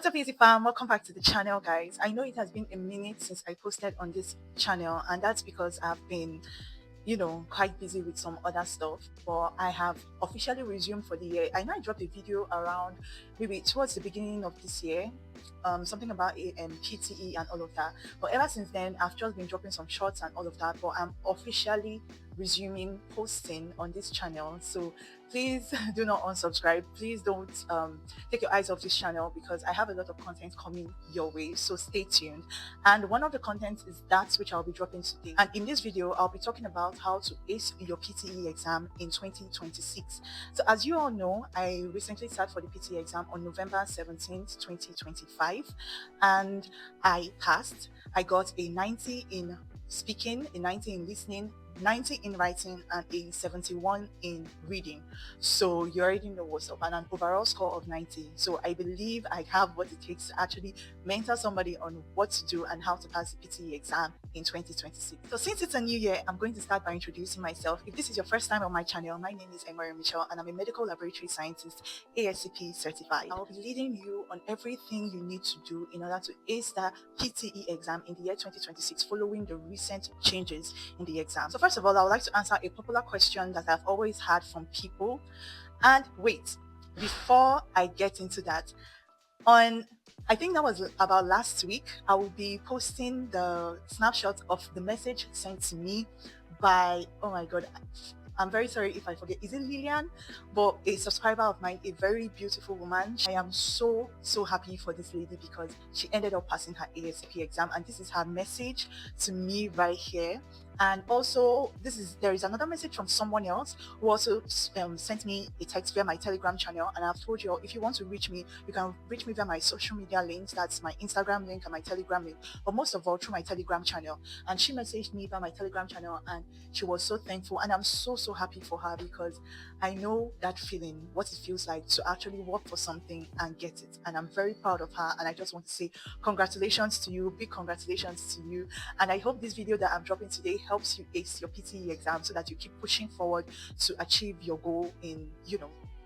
What's up, Easy Fam? Welcome back to the channel, guys. I know it has been a minute since I posted on this channel, and that's because I've been quite busy with some other stuff, but I have officially resumed for the year. I know I dropped a video around maybe towards the beginning of this year, something about PTE and all of that. But ever since then, I've just been dropping some shorts and all of that. But I'm officially resuming posting on this channel, so please do not unsubscribe. Please don't take your eyes off this channel because I have a lot of content coming your way, so stay tuned. And one of the contents is that which I'll be dropping today, and in this video I'll be talking about how to ace your PTE exam in 2026. So as you all know, I recently sat for the PTE exam on November 17th 2025, and I passed. I got a 90 in speaking, a 90 in listening, 90 in writing, and a 71 in reading. So you already know what's up, and an overall score of 90. So I believe I have what it takes to actually mentor somebody on what to do and how to pass the PTE exam in 2026. So since it's a new year, I'm going to start by introducing myself. If this is your first time on my channel, my name is Emery Michelle, and I'm a medical laboratory scientist, ASCP certified. I'll be leading you on everything you need to do in order to ace that PTE exam in the year 2026 following the recent changes in the exam. So first of all, I would like to answer a popular question that I've always had from people. And wait, before I get into that, I think that was about last week, I will be posting the snapshot of the message sent to me by, oh my god, I'm very sorry if I forget, is it Lillian? But a subscriber of mine, a very beautiful woman. I am so happy for this lady because she ended up passing her ASCP exam, and this is her message to me right here. And also there is another message from someone else who also sent me a text via my Telegram channel, and I've told you all, if you want to reach me, you can reach me via my social media links. That's my Instagram link and my Telegram link, but most of all through my Telegram channel. And she messaged me via my Telegram channel, and she was so thankful, and I'm so happy for her because I know that feeling, what it feels like to actually work for something and get it. And I'm very proud of her, and I just want to say congratulations to you, big congratulations to you. And I hope this video that I'm dropping today helps you ace your PTE exam so that you keep pushing forward to achieve your goal in,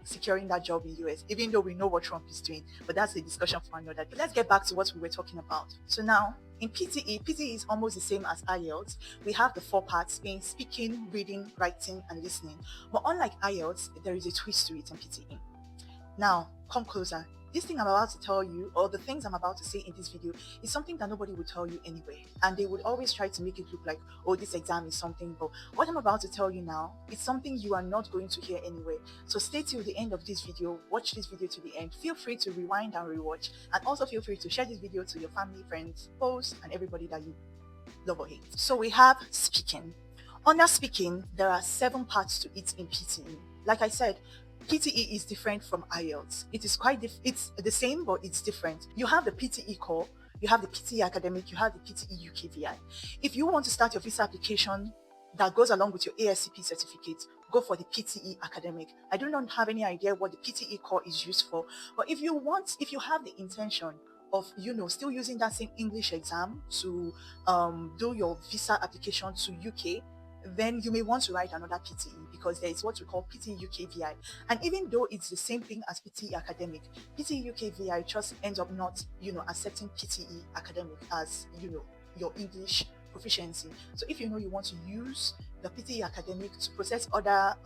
securing that job in US, even though we know what Trump is doing, but that's a discussion for another day. But let's get back to what we were talking about. So now in PTE is almost the same as IELTS. We have the 4 parts being speaking, reading, writing, and listening. But unlike IELTS, there is a twist to it in PTE. Now, come closer. This thing I'm about to tell you, or the things I'm about to say in this video, is something that nobody would tell you anyway. And they would always try to make it look like, oh, this exam is something. But what I'm about to tell you now is something you are not going to hear anyway. So stay till the end of this video. Watch this video to the end. Feel free to rewind and rewatch. And also feel free to share this video to your family, friends, foes, and everybody that you love or hate. So we have speaking. Under speaking, there are 7 parts to it in PTE. Like I said, PTE is different from IELTS. It is it's the same, but it's different. You have the PTE core, you have the PTE academic, you have the PTE UKVI. If you want to start your visa application that goes along with your ASCP certificate, go for the PTE academic. I do not have any idea what the PTE core is used for, but if you have the intention of still using that same English exam to do your visa application to UK, then you may want to write another PTE because there is what we call PTE UKVI. And even though it's the same thing as PTE academic, PTE UKVI just ends up not, accepting PTE academic as, your English proficiency. So if you want to use the PTE academic to process other,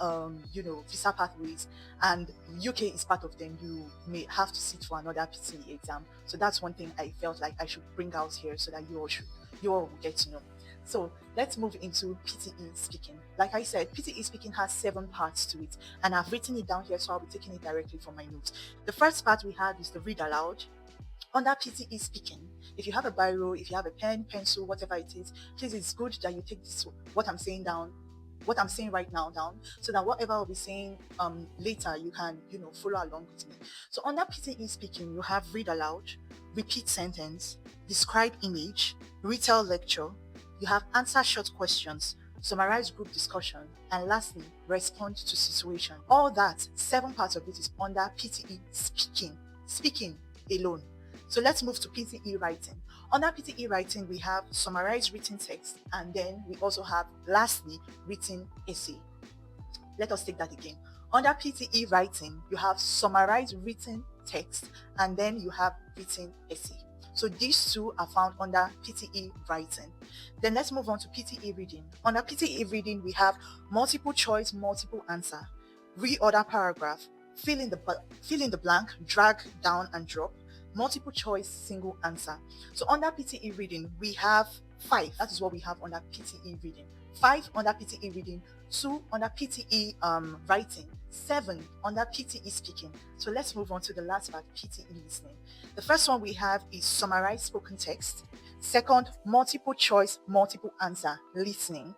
visa pathways, and UK is part of them, you may have to sit for another PTE exam. So that's one thing I felt like I should bring out here so that you all will get to know. So let's move into PTE speaking. Like I said, PTE speaking has 7 parts to it, and I've written it down here, so I'll be taking it directly from my notes. The first part we have is the read aloud. Under PTE speaking, if you have a biro, if you have a pen, pencil, whatever it is, please, it's good that you take what I'm saying right now down, so that whatever I'll be saying later, you can follow along with me. So under PTE speaking, you have read aloud, repeat sentence, describe image, retell lecture. You have answer short questions, summarize group discussion, and lastly, respond to situation. All that, 7 parts of it is under PTE speaking alone. So let's move to PTE writing. Under PTE writing, we have summarized written text, and then we also have, lastly, written essay. Let us take that again. Under PTE writing, you have summarized written text, and then you have written essay. So these two are found under PTE writing. Then let's move on to PTE reading. Under PTE reading, we have multiple choice, multiple answer, reorder paragraph, fill in the blank, drag down and drop, multiple choice, single answer. So under PTE reading, we have five. That is what we have under PTE reading. Five under PTE reading, two under PTE writing, seven under PTE speaking. So let's move on to the last part, PTE listening. The first one we have is summarize spoken text. Second, multiple choice, multiple answer, listening.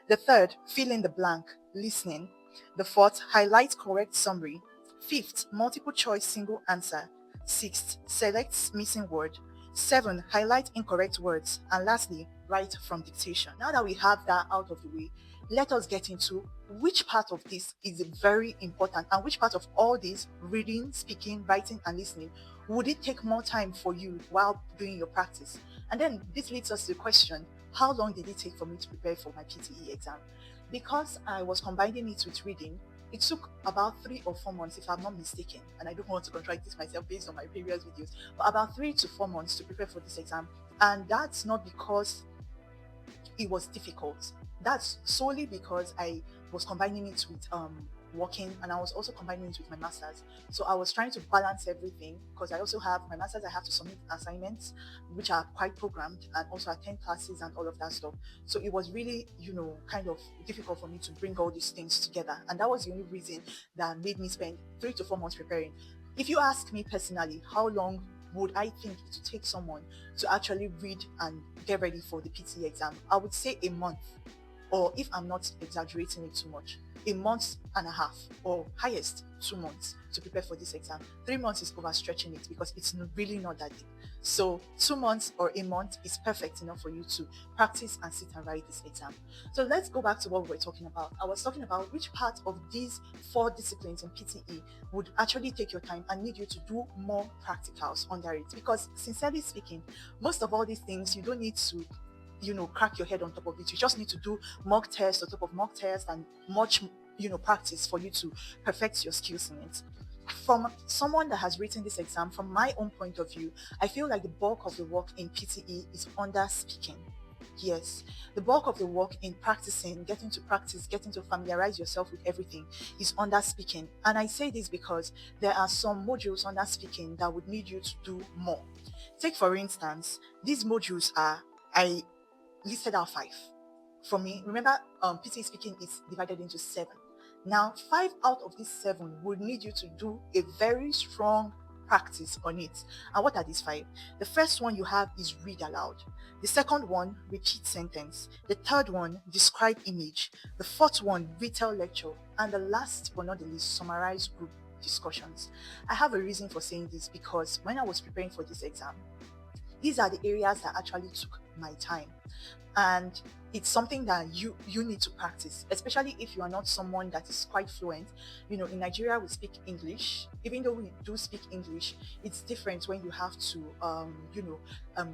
The third, fill in the blank, listening. The fourth, highlight correct summary. Fifth, multiple choice, single answer. Sixth, select missing word. Seven, highlight incorrect words. And lastly, write from dictation. Now that we have that out of the way, let us get into which part of this is very important and which part of all this reading, speaking, writing, and listening would it take more time for you while doing your practice? And then this leads us to the question, how long did it take for me to prepare for my PTE exam? Because I was combining it with reading, it took about 3 or 4 months, if I'm not mistaken, and I don't want to contradict this myself based on my previous videos, but about 3 to 4 months to prepare for this exam. And that's not because it was difficult. That's solely because I was combining it with working, and I was also combining it with my masters. So I was trying to balance everything because I also have my masters. I have to submit assignments which are quite programmed and also attend classes and all of that stuff. So it was really, kind of difficult for me to bring all these things together. And that was the only reason that made me spend 3 to 4 months preparing. If you ask me personally, how long would I think it would take someone to actually read and get ready for the PTE exam? I would say a month, or if I'm not exaggerating it too much, a month and a half, or highest 2 months to prepare for this exam. 3 months is overstretching it because it's really not that deep. So 2 months or a month is perfect enough for you to practice and sit and write this exam. So let's go back to what we were talking about. I was talking about which part of these 4 disciplines in PTE would actually take your time and need you to do more practicals under it. Because sincerely speaking, most of all these things, you don't need to crack your head on top of it. You just need to do mock tests on top of mock tests and much practice for you to perfect your skills in it. From someone that has written this exam, from my own point of view, I feel like the bulk of the work in PTE is under speaking. Yes, the bulk of the work in practicing, getting to practice, getting to familiarize yourself with everything is under speaking. And I say this because there are some modules under speaking that would need you to do more. Take for instance, these modules are, I listed out 5. For me, remember, PTE speaking is divided into 7. Now, 5 out of these 7 would need you to do a very strong practice on it. And what are these 5? The first one you have is read aloud. The second one, repeat sentence. The third one, describe image. The fourth one, retell lecture. And the last but not the least, summarize group discussions. I have a reason for saying this because when I was preparing for this exam, these are the areas that actually took my time. And it's something that you need to practice, especially if you are not someone that is quite fluent. In Nigeria we speak English. Even though we do speak English, it's different when you have to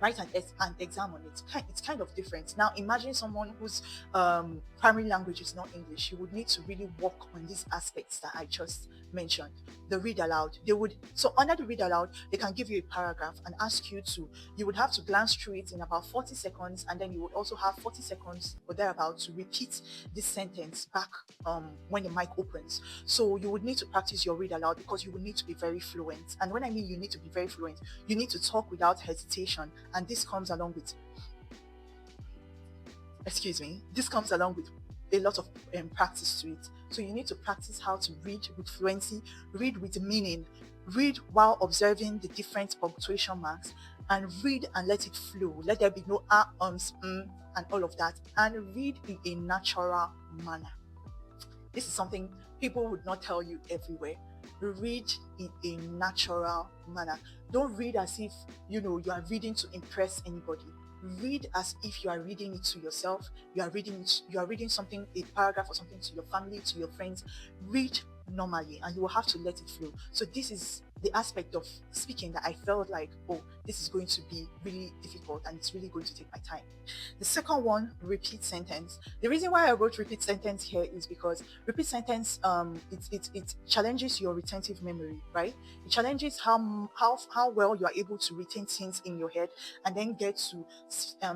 write an exam on it. It's kind of different. Now imagine someone whose primary language is not English. You would need to really work on these aspects that I just mentioned. The read aloud, so under the read aloud, they can give you a paragraph and ask you would have to glance through it in about 40 seconds, and then you would also have 40 seconds or thereabout to repeat this sentence back when the mic opens. So you would need to practice your read aloud because you would need to be very fluent. And when I mean you need to be very fluent, you need to talk without hesitation, and this comes along with a lot of practice to it. So you need to practice how to read with fluency, read with meaning, read while observing the different punctuation marks, and read and let it flow. Let there be no and all of that, and read in a natural manner. This is something people would not tell you everywhere. Read in a natural manner. Don't read as if you are reading to impress anybody. Read as if you are reading it to yourself. You are reading something, a paragraph or something to your family, to your friends. Read normally, and you will have to let it flow. So this is the aspect of speaking that I felt like, oh, this is going to be really difficult and it's really going to take my time. The second one, repeat sentence. The reason why I wrote repeat sentence here is because repeat sentence, it challenges your retentive memory, right? It challenges how well you are able to retain things in your head and then get to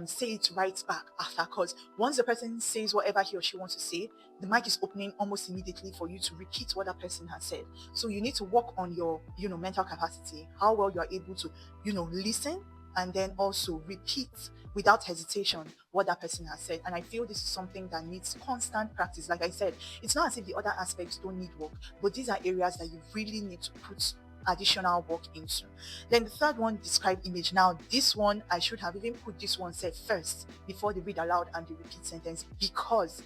say it right back after. Because once the person says whatever he or she wants to say, the mic is opening almost immediately for you to repeat what that person has said. So you need to work on your, mental capacity, how well you are able to, listen and then also repeat without hesitation what that person has said. And I feel this is something that needs constant practice. Like I said, it's not as if the other aspects don't need work, but these are areas that you really need to put additional work into. Then the third one, describe image. Now, this one, I should have even put this one said first before the read aloud and the repeat sentence, because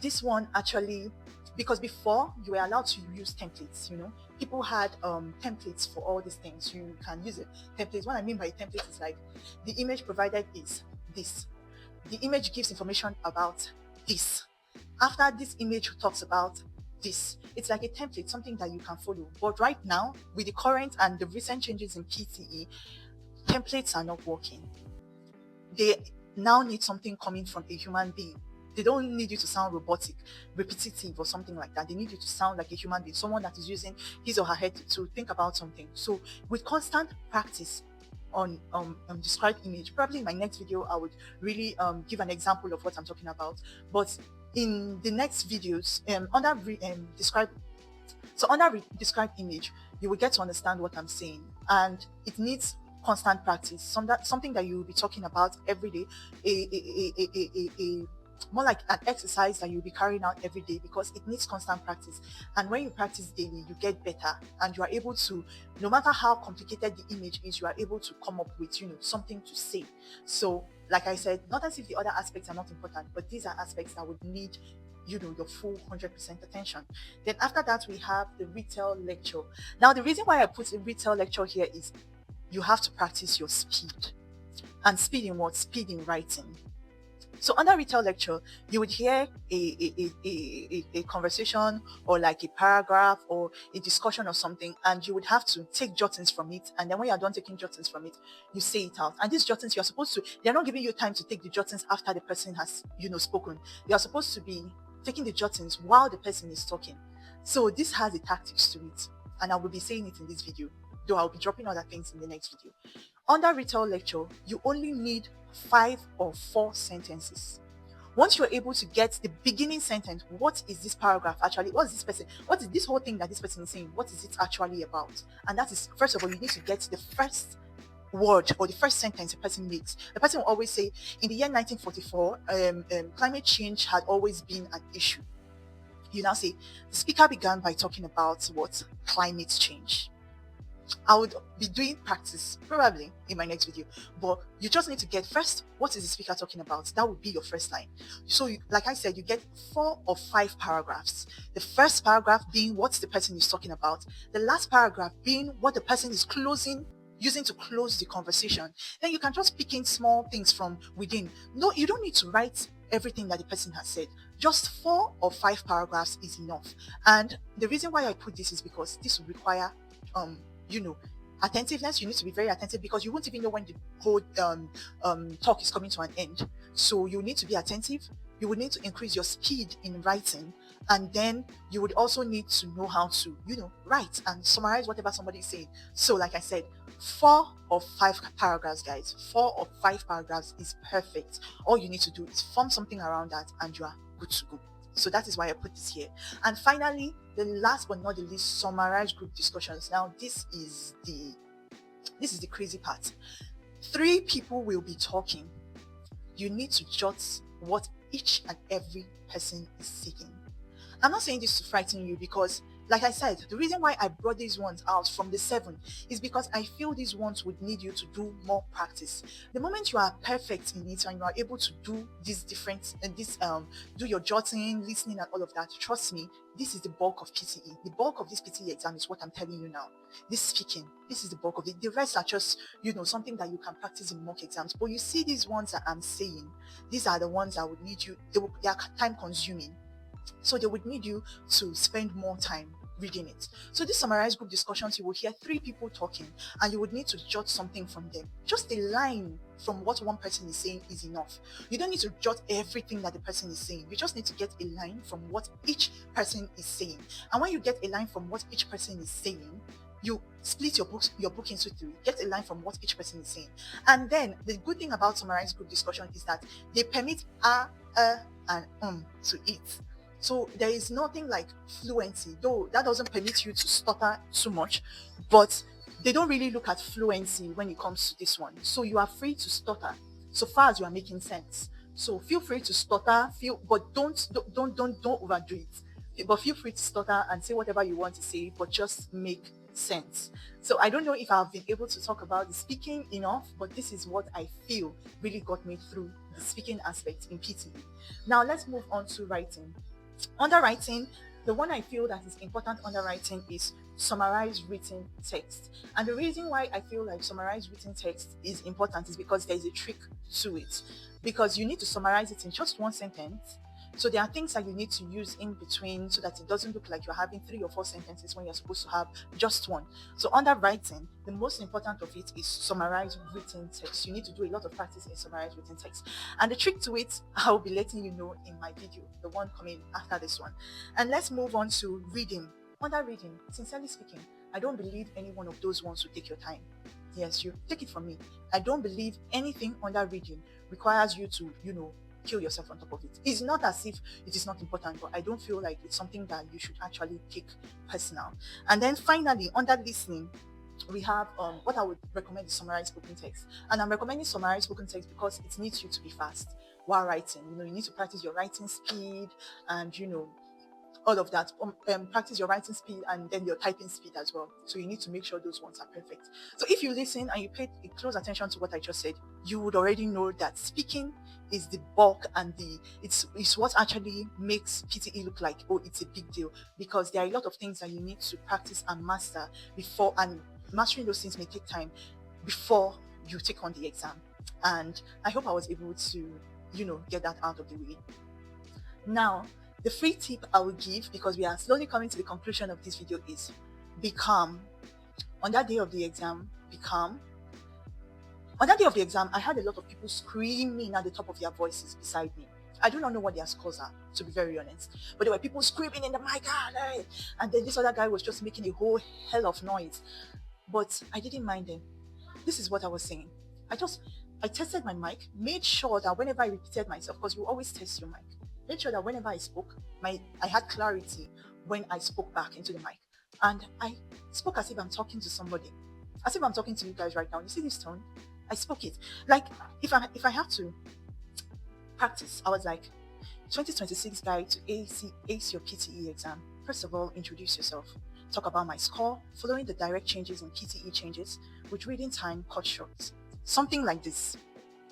this one actually, because before you were allowed to use templates, people had templates for all these things. You can use it. Templates, what I mean by templates is like the image provided is this. The image gives information about this. After this image talks about this, it's like a template, something that you can follow. But right now, with the current and the recent changes in PTE, templates are not working. They now need something coming from a human being. They don't need you to sound robotic, repetitive, or something like that. They need you to sound like a human being, someone that is using his or her head to think about something. So with constant practice on described image, probably in my next video, I would really give an example of what I'm talking about. But in the next videos, under described image, you will get to understand what I'm saying, and it needs constant practice. Something that you will be talking about every day, a more like an exercise that you'll be carrying out every day, because it needs constant practice. And when you practice daily, you get better, and you are able to, no matter how complicated the image is, you are able to come up with something to say. So like I said, not as if the other aspects are not important, but these are aspects that would need your full 100% attention. Then after that, we have the retail lecture. Now, the reason why I put a retail lecture here is you have to practice your speed. And speed in what? Speed in writing. So under retail lecture, you would hear a conversation, or like a paragraph or a discussion or something, and you would have to take jottings from it. And then when you're done taking jottings from it, you say it out. And these jottings, you're supposed to, they're not giving you time to take the jottings after the person has, spoken. You're supposed to be taking the jottings while the person is talking. So this has the tactics to it. And I will be saying it in this video, though I'll be dropping other things in the next video. Under retail lecture, you only need 5 or 4 sentences. Once you're able to get the beginning sentence, what is this paragraph actually? What is this person? What is this whole thing that this person is saying? What is it actually about? And that is, first of all, you need to get the first word or the first sentence the person makes. The person will always say, in the year 1944, climate change had always been an issue. You now say, the speaker began by talking about what? Climate change. I would be doing practice probably in my next video, but you just need to get first, what is the speaker talking about? That would be your first line. So like I said, you get 4 or 5 paragraphs. The first paragraph being what the person is talking about, the last paragraph being what the person is using to close the conversation. Then you can just pick in small things from within. No, you don't need to write everything that the person has said. Just 4 or 5 paragraphs is enough. And the reason why I put this is because this will require attentiveness. You need to be very attentive, because you won't even know when the whole talk is coming to an end. So you need to be attentive. You would need to increase your speed in writing, and then you would also need to know how to write and summarize whatever somebody is saying. So like I said, 4 or 5 paragraphs, guys. 4 or 5 paragraphs is perfect. All you need to do is form something around that, and you are good to go. So that is why I put this here. And finally, the last but not the least, summarize group discussions. Now, this is the crazy part. 3 people will be talking. You need to jot what each and every person is saying. I'm not saying this to frighten you, because like I said, the reason why I brought these ones out from the 7 is because I feel these ones would need you to do more practice. The moment you are perfect in it and you are able to do these different and do your jotting, listening, and all of that, trust me, this is the bulk of PTE. The bulk of this PTE exam is what I'm telling you now. This speaking, this is the bulk of it. The rest are just, something that you can practice in mock exams. But you see these ones that I'm saying, these are the ones that would need you, they are time consuming. So they would need you to spend more time reading it. So these summarized group discussions, you will hear three people talking and you would need to jot something from them. Just a line from what one person is saying is enough. You don't need to jot everything that the person is saying. You just need to get a line from what each person is saying. And when you get a line from what each person is saying, you split your book into three, get a line from what each person is saying. And then the good thing about summarized group discussion is that they permit and to it. So there is nothing like fluency, though that doesn't permit you to stutter too much, but they don't really look at fluency when it comes to this one. So you are free to stutter so far as you are making sense. So feel free to stutter, but don't overdo it. But feel free to stutter and say whatever you want to say, but just make sense. So I don't know if I've been able to talk about the speaking enough, but this is what I feel really got me through the speaking aspect in PTE. Now let's move on to writing. Under writing, the one I feel that is important under writing is summarized written text. And the reason why I feel like summarized written text is important is because there is a trick to it. Because you need to summarize it in just one sentence. So there are things that you need to use in between so that it doesn't look like you're having 3 or 4 sentences when you're supposed to have just one. So under writing, the most important of it is summarized written text. You need to do a lot of practice in summarized written text. And the trick to it, I'll be letting you know in my video, the one coming after this one. And let's move on to reading. Under reading, sincerely speaking, I don't believe any one of those ones will take your time. Yes, you take it from me. I don't believe anything under reading requires you to, kill yourself on top of it. It's not as if it is not important, but I don't feel like it's something that you should actually take personal. And then finally, under listening, we have what I would recommend is summarized spoken text. And I'm recommending summarized spoken text because it needs you to be fast while writing. You need to practice your writing speed and all of that. Practice your writing speed and then your typing speed as well. So you need to make sure those ones are perfect. So if you listen and you pay close attention to what I just said, you would already know that speaking is the bulk and it's what actually makes PTE look like, oh, it's a big deal, because there are a lot of things that you need to practice and master before, and mastering those things may take time before you take on the exam. And I hope I was able to, get that out of the way. Now, the free tip I will give, because we are slowly coming to the conclusion of this video, is be calm. On that day of the exam, be calm. On that day of the exam, I had a lot of people screaming at the top of their voices beside me. I do not know what their scores are, to be very honest. But there were people screaming in the mic, and then this other guy was just making a whole hell of noise. But I didn't mind them. This is what I was saying. I tested my mic, made sure that whenever I repeated myself, because you always test your mic, made sure that whenever I spoke, I had clarity when I spoke back into the mic. And I spoke as if I'm talking to somebody. As if I'm talking to you guys right now. You see this tone? I spoke it. Like, if I have to practice, I was like, 2026 guide to ace your PTE exam. First of all, introduce yourself. Talk about my score, following the direct changes in PTE changes, with reading time cut short. Something like this.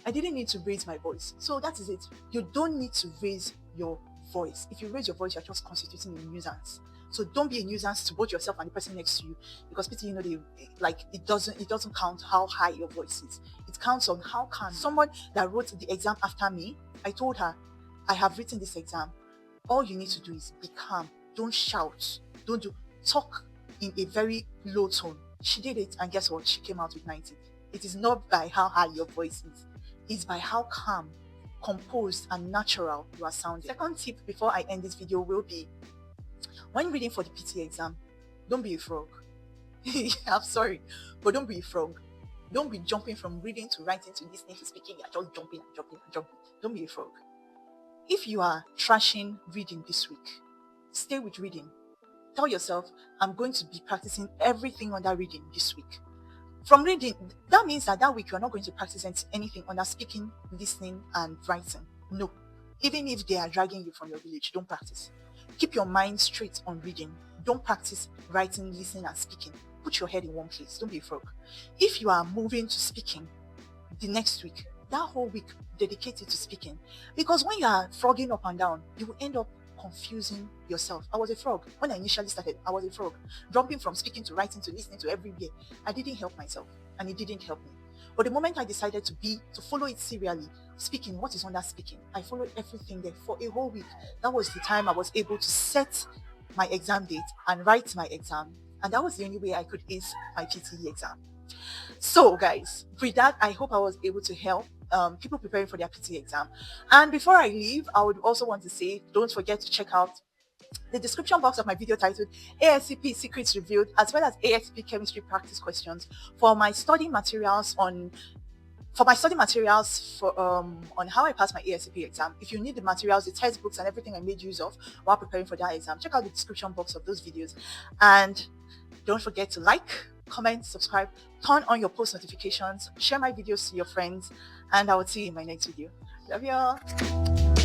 I didn't need to raise my voice. So that is it. You don't need to raise your voice. If you raise your voice, you're just constituting a nuisance. So don't be a nuisance to both yourself and the person next to you, because PTE, it doesn't count how high your voice is. It counts on how calm. Someone that wrote the exam after me, I told her, I have written this exam. All you need to do is be calm. Don't shout. Talk in a very low tone. She did it, and guess what? She came out with 90. It is not by how high your voice is. It's by how calm, composed, and natural you are sounding. Second tip before I end this video will be, when reading for the PTE exam, don't be a frog. I'm sorry, but don't be a frog. Don't be jumping from reading to writing to listening to speaking. You're just jumping. Don't be a frog. If you are trashing reading this week, stay with reading. Tell yourself, I'm going to be practicing everything under reading this week. From reading, that means that week you're not going to practice anything under speaking, listening, and writing. No. Even if they are dragging you from your village, don't practice. Keep your mind straight on reading. Don't practice writing, listening, and speaking. Put your head in one place. Don't be a frog. If you are moving to speaking the next week, that whole week, dedicate it to speaking. Because when you are frogging up and down, you will end up confusing yourself. I was a frog. When I initially started, I was a frog. Jumping from speaking to writing to listening to everywhere. I didn't help myself, and it didn't help me. But the moment I decided to follow it serially, speaking, what is under speaking, I followed everything there for a whole week. That was the time I was able to set my exam date and write my exam. And that was the only way I could ace my PTE exam. So, guys, with that, I hope I was able to help people preparing for their PT exam. And before I leave, I would also want to say don't forget to check out the description box of my video titled ASCP Secrets Revealed, as well as ASCP Chemistry Practice Questions for my study materials on how I passed my ASCP exam. If you need the materials, the textbooks, and everything I made use of while preparing for that exam, check out the description box of those videos. And don't forget to like, comment, subscribe, turn on your post notifications, share my videos to your friends, and I will see you in my next video. Love you all.